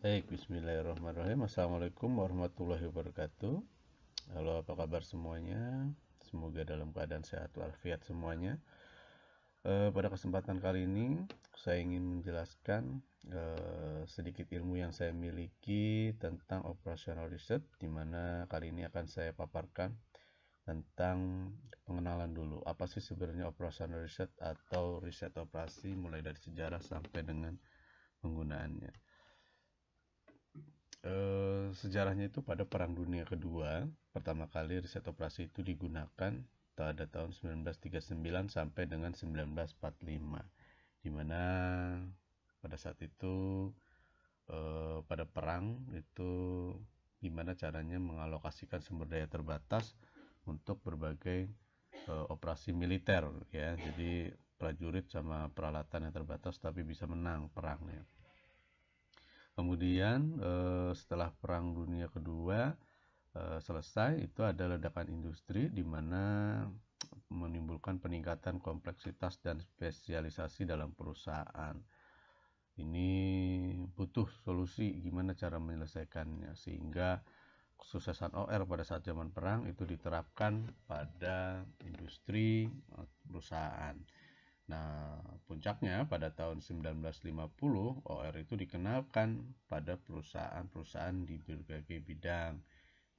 Baik, bismillahirrahmanirrahim. Assalamualaikum warahmatullahi wabarakatuh. Halo, apa kabar semuanya? Semoga dalam keadaan sehat walafiat semuanya. Pada kesempatan kali ini, saya ingin menjelaskan sedikit ilmu yang saya miliki tentang operational research, di mana kali ini akan saya paparkan tentang pengenalan dulu. Apa sih sebenarnya operational research atau riset operasi, mulai dari sejarah sampai dengan penggunaannya. Sejarahnya itu pada Perang Dunia Kedua, pertama kali riset operasi itu digunakan pada tahun 1939 sampai dengan 1945, di mana pada saat itu pada perang itu gimana caranya mengalokasikan sumber daya terbatas untuk berbagai operasi militer ya. Jadi prajurit sama peralatan yang terbatas tapi bisa menang perangnya. Kemudian setelah Perang Dunia Kedua selesai, itu ada ledakan industri di mana menimbulkan peningkatan kompleksitas dan spesialisasi dalam perusahaan. Ini butuh solusi gimana cara menyelesaikannya, sehingga kesuksesan OR pada saat zaman perang itu diterapkan pada industri perusahaan. Nah, puncaknya pada tahun 1950, OR itu dikenalkan pada perusahaan-perusahaan di berbagai bidang,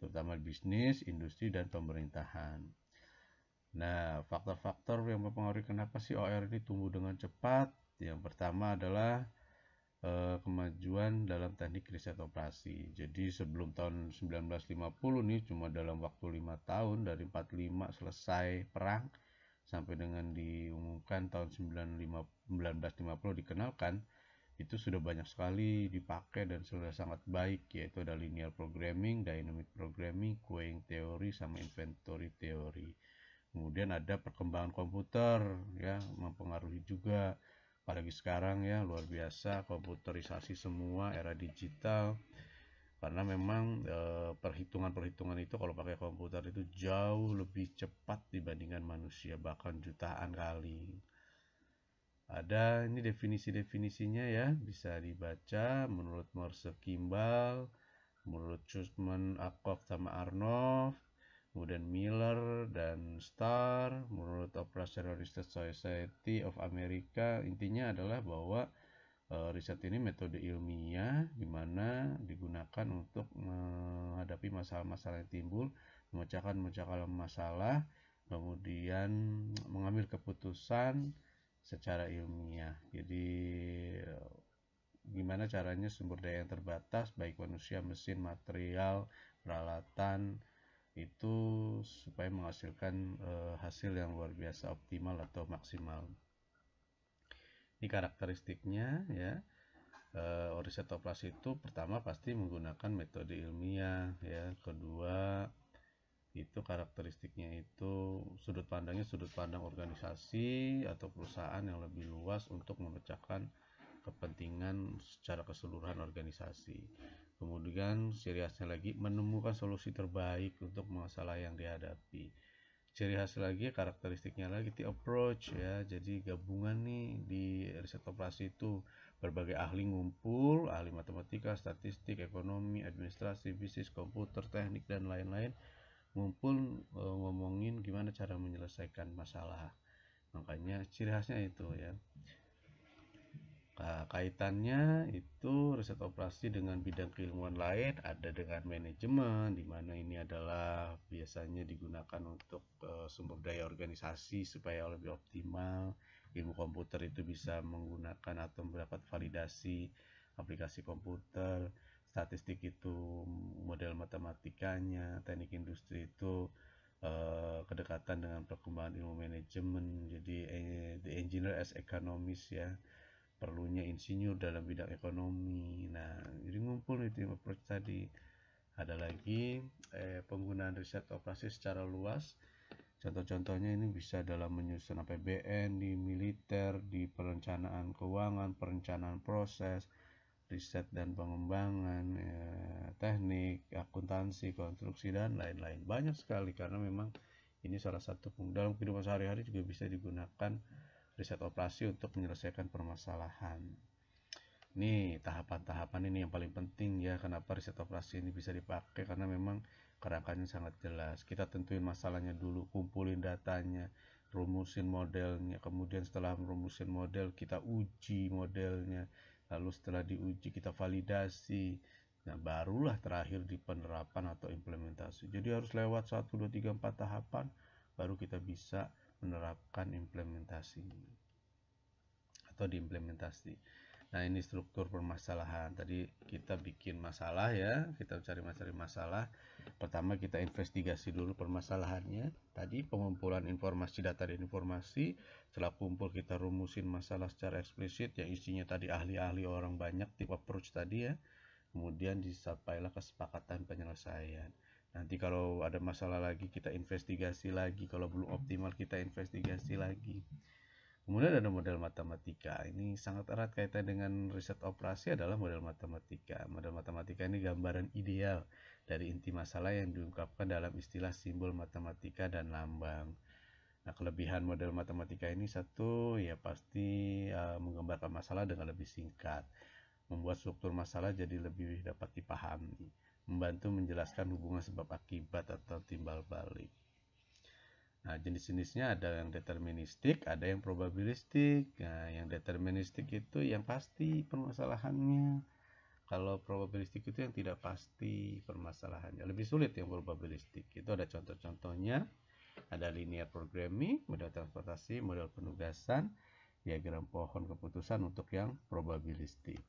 terutama bisnis, industri, dan pemerintahan. Nah, faktor-faktor yang mempengaruhi kenapa sih OR ini tumbuh dengan cepat, yang pertama adalah kemajuan dalam teknik riset operasi. Jadi sebelum tahun 1950 nih, cuma dalam waktu 5 tahun, dari 45 selesai perang sampai dengan diumumkan tahun 1950 dikenalkan, itu sudah banyak sekali dipakai dan sudah sangat baik, yaitu ada linear programming, dynamic programming, queuing theory, sama inventory theory. Kemudian ada perkembangan komputer ya, mempengaruhi juga, apalagi sekarang ya, luar biasa komputerisasi semua, era digital. Karena memang perhitungan-perhitungan itu kalau pakai komputer itu jauh lebih cepat dibandingkan manusia, bahkan jutaan kali. Ada ini definisi-definisinya ya, bisa dibaca menurut Morse Kimball, menurut Schumann, Ackoff sama Arnold, kemudian Miller dan Starr, menurut Operational Research Society of America. Intinya adalah bahwa riset ini metode ilmiah di mana digunakan untuk menghadapi masalah-masalah yang timbul, memecahkan masalah, kemudian mengambil keputusan secara ilmiah. Jadi gimana caranya sumber daya yang terbatas, baik manusia, mesin, material, peralatan, itu supaya menghasilkan hasil yang luar biasa optimal atau maksimal. Ini karakteristiknya ya. Riset operasi itu pertama pasti menggunakan metode ilmiah ya. Kedua itu karakteristiknya itu sudut pandang organisasi atau perusahaan yang lebih luas untuk memecahkan kepentingan secara keseluruhan organisasi. Kemudian ciri khasnya lagi menemukan solusi terbaik untuk masalah yang dihadapi. Ciri khas lagi, karakteristiknya lagi the approach ya. Jadi gabungan nih di riset operasi itu berbagai ahli ngumpul, ahli matematika, statistik, ekonomi, administrasi, bisnis, komputer, teknik, dan lain-lain ngumpul ngomongin gimana cara menyelesaikan masalah. Makanya ciri khasnya itu ya. Kaitannya itu riset operasi dengan bidang keilmuan lain, ada dengan manajemen, di mana ini adalah biasanya digunakan untuk sumber daya organisasi supaya lebih optimal. Ilmu komputer itu bisa menggunakan atau mendapat validasi aplikasi komputer. Statistik itu model matematikanya. Teknik industri itu kedekatan dengan perkembangan ilmu manajemen. Jadi the engineer as economist ya, perlunya insinyur dalam bidang ekonomi. Nah, jadi ngumpul itu approach tadi. Ada lagi penggunaan riset operasi secara luas. Contoh-contohnya ini bisa dalam menyusun APBN, di militer, di perencanaan keuangan, perencanaan proses, riset dan pengembangan, teknik, akuntansi, konstruksi, dan lain-lain. Banyak sekali karena memang ini salah satu dalam kehidupan sehari-hari juga bisa digunakan riset operasi untuk menyelesaikan permasalahan. Nih, tahapan-tahapan ini yang paling penting ya. Kenapa riset operasi ini bisa dipakai? Karena memang kerangkanya sangat jelas. Kita tentuin masalahnya dulu, kumpulin datanya, rumusin modelnya. Kemudian setelah merumusin model, kita uji modelnya. Lalu setelah diuji, kita validasi. Nah, barulah terakhir di penerapan atau implementasi. Jadi harus lewat 1, 2, 3, 4 tahapan, baru kita bisa menerapkan implementasi atau diimplementasi. Nah, ini struktur permasalahan. Tadi kita bikin masalah ya, kita cari masalah. Pertama kita investigasi dulu permasalahannya. Tadi pengumpulan informasi, data dan informasi. Setelah kumpul kita rumusin masalah secara eksplisit yang isinya tadi ahli-ahli orang banyak, tip approach tadi ya. Kemudian disapailah kesepakatan penyelesaian. Nanti kalau ada masalah lagi kita investigasi lagi, kalau belum optimal kita investigasi lagi. Kemudian ada model matematika. Ini sangat erat kaitan dengan riset operasi adalah model matematika. Model matematika ini gambaran ideal dari inti masalah yang diungkapkan dalam istilah simbol matematika dan lambang. Nah, kelebihan model matematika ini satu, ya pasti menggambarkan masalah dengan lebih singkat. Membuat struktur masalah jadi lebih dapat dipahami. Membantu menjelaskan hubungan sebab akibat atau timbal balik. Nah, jenis-jenisnya ada yang deterministik, ada yang probabilistik. Nah, yang deterministik itu yang pasti permasalahannya. Kalau probabilistik itu yang tidak pasti permasalahannya. Lebih sulit yang probabilistik. Itu ada contoh-contohnya. Ada linear programming, model transportasi, model penugasan, diagram pohon keputusan untuk yang probabilistik.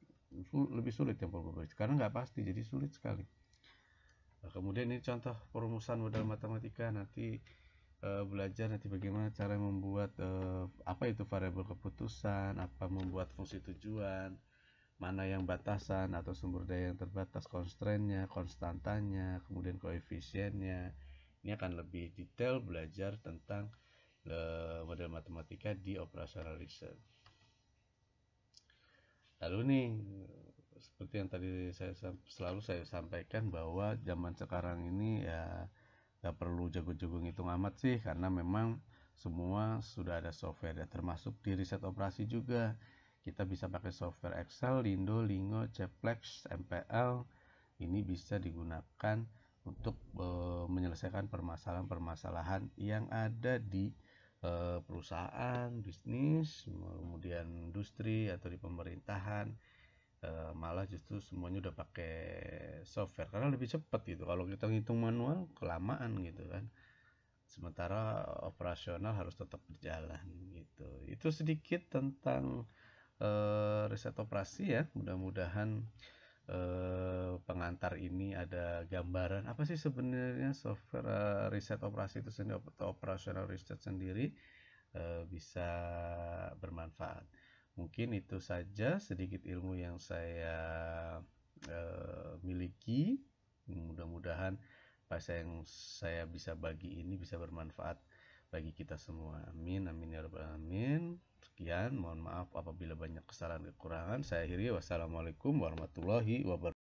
Lebih sulit yang probabilistik karena nggak pasti, jadi sulit sekali. Nah, kemudian ini contoh perumusan model matematika. Nanti belajar nanti bagaimana cara membuat apa itu variabel keputusan, apa membuat fungsi tujuan, mana yang batasan atau sumber daya yang terbatas, constraint-nya, konstantanya, kemudian koefisiennya. Ini akan lebih detail belajar tentang model matematika di operational research. Lalu nih, seperti yang tadi selalu saya sampaikan bahwa zaman sekarang ini ya gak perlu jago-jago ngitung amat sih, karena memang semua sudah ada software ya, termasuk di riset operasi juga. Kita bisa pakai software Excel, Lindo, Lingo, Ceplex, MPL. Ini bisa digunakan untuk menyelesaikan permasalahan-permasalahan yang ada di perusahaan, bisnis, kemudian industri atau di pemerintahan. Malah justru semuanya udah pakai software karena lebih cepat gitu. Kalau kita ngitung manual kelamaan gitu kan, sementara operasional harus tetap berjalan gitu. Itu sedikit tentang riset operasi ya. Mudah-mudahan pengantar ini ada gambaran apa sih sebenarnya software riset operasi itu sendiri atau operasional riset sendiri, bisa bermanfaat. Mungkin itu saja sedikit ilmu yang saya miliki. Mudah-mudahan apa yang saya bisa bagi ini bisa bermanfaat bagi kita semua. Amin, amin ya rabbal alamin. Sekian, mohon maaf apabila banyak kesalahan kekurangan. Saya akhiri, wassalamualaikum warahmatullahi wabarakatuh.